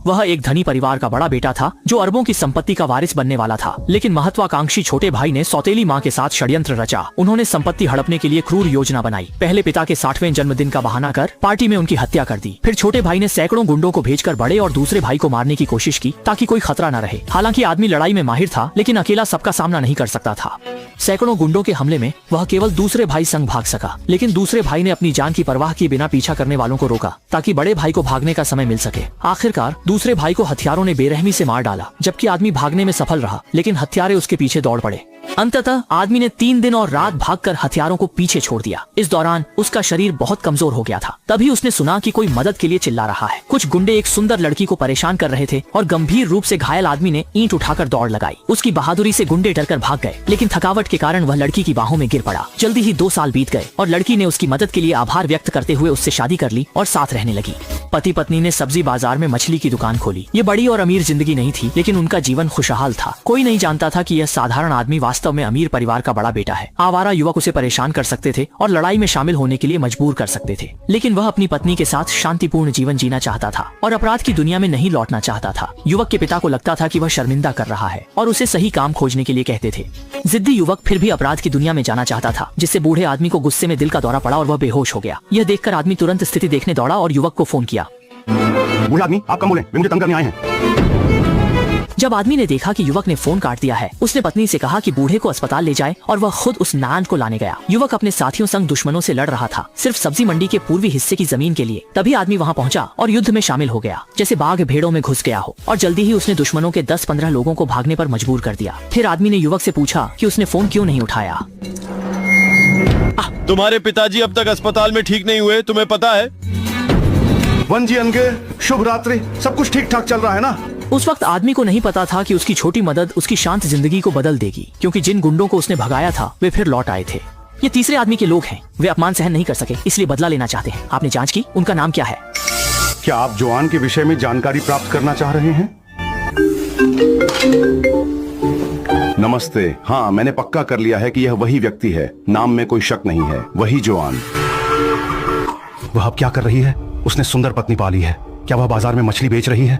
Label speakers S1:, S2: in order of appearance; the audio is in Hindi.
S1: वह एक धनी परिवार का बड़ा बेटा था जो अरबों की संपत्ति का वारिस बनने वाला था। लेकिन महत्वाकांक्षी छोटे भाई ने सौतेली माँ के साथ षड्यंत्र रचा। उन्होंने संपत्ति हड़पने के लिए क्रूर योजना बनाई। पहले पिता के 60वें जन्मदिन का बहाना कर पार्टी में उनकी हत्या कर दी। फिर छोटे भाई ने सैकड़ों गुंडों को भेजकर बड़े और दूसरे भाई को मारने की कोशिश की ताकि कोई खतरा न रहे। हालांकि आदमी लड़ाई में माहिर था, लेकिन अकेला सबका सामना नहीं कर सकता था। सैकड़ों गुंडों के हमले में वह केवल दूसरे भाई संग भाग सका। लेकिन दूसरे भाई ने अपनी जान की परवाह किए बिना पीछा करने वालों को रोका ताकि बड़े भाई को भागने का समय मिल सके। आखिरकार दूसरे भाई को हथियारों ने बेरहमी से मार डाला। जबकि आदमी भागने में सफल रहा, लेकिन हत्यारे उसके पीछे दौड़ पड़े। अंततः आदमी ने 3 दिन और रात भागकर हथियारों को पीछे छोड़ दिया। इस दौरान उसका शरीर बहुत कमजोर हो गया था। तभी उसने सुना कि कोई मदद के लिए चिल्ला रहा है। कुछ गुंडे एक सुंदर लड़की को परेशान कर रहे थे और गंभीर रूप से घायल आदमी ने ईंट उठाकर दौड़ लगाई। उसकी बहादुरी से गुंडे डरकर भाग गए, लेकिन थकावट के कारण वह लड़की की बाहों में गिर पड़ा। जल्दी ही 2 साल बीत गए और लड़की ने उसकी मदद के लिए आभार व्यक्त करते हुए उससे शादी कर ली और साथ रहने लगी। पति पत्नी ने सब्जी बाजार में मछली की दुकान खोली। ये बड़ी और अमीर जिंदगी नहीं थी, लेकिन उनका जीवन खुशहाल था। कोई नहीं जानता था कि यह साधारण आदमी वास्तव में अमीर परिवार का बड़ा बेटा है। आवारा युवक उसे परेशान कर सकते थे और लड़ाई में शामिल होने के लिए मजबूर कर सकते थे, लेकिन वह अपनी पत्नी के साथ शांतिपूर्ण जीवन जीना चाहता था और अपराध की दुनिया में नहीं लौटना चाहता था। युवक के पिता को लगता था कि वह शर्मिंदा कर रहा है और उसे सही काम खोजने के लिए कहते थे। जिद्दी युवक फिर भी अपराध की दुनिया में जाना चाहता था, जिससे बूढ़े आदमी को गुस्से में दिल का दौरा पड़ा और वह बेहोश हो गया। यह देखकर आदमी तुरंत स्थिति देखने दौड़ा और युवक को फोन किया।
S2: बूढ़ा आदमी, आप कम बोलें, वे मुझे तंग करने आए हैं।
S1: जब आदमी ने देखा कि युवक ने फोन काट दिया है, उसने पत्नी से कहा कि बूढ़े को अस्पताल ले जाए और वह खुद उस नांद को लाने गया। युवक अपने साथियों संग दुश्मनों से लड़ रहा था, सिर्फ सब्जी मंडी के पूर्वी हिस्से की जमीन के लिए। तभी आदमी वहां पहुंचा और युद्ध में शामिल हो गया, जैसे बाघ भेड़ों में घुस गया हो, और जल्दी ही उसने दुश्मनों के 10-15 लोगों को भागने पर मजबूर कर दिया। फिर आदमी ने युवक से पूछा कि उसने फोन क्यों नहीं उठाया।
S3: तुम्हारे पिताजी अब तक अस्पताल में ठीक नहीं हुए, तुम्हें पता है?
S2: वंजी अनगे, शुभ रात्रि। सब कुछ ठीक ठाक चल रहा है ना?
S1: उस वक्त आदमी को नहीं पता था कि उसकी छोटी मदद उसकी शांत जिंदगी को बदल देगी, क्योंकि जिन गुंडों को उसने भगाया था वे फिर लौट आए थे। ये तीसरे आदमी के लोग हैं। वे अपमान सहन नहीं कर सके, इसलिए बदला लेना चाहते हैं। आपने जांच की? उनका नाम क्या है?
S2: क्या आप जोआन के विषय में जानकारी प्राप्त करना चाह रहे हैं? नमस्ते। हाँ, मैंने पक्का कर लिया है कि यह वही व्यक्ति है। नाम में कोई शक नहीं है, वही जोआन। वह अब क्या कर रही है? उसने सुंदर पत्नी पाली है। क्या वह बाजार में मछली बेच रही है?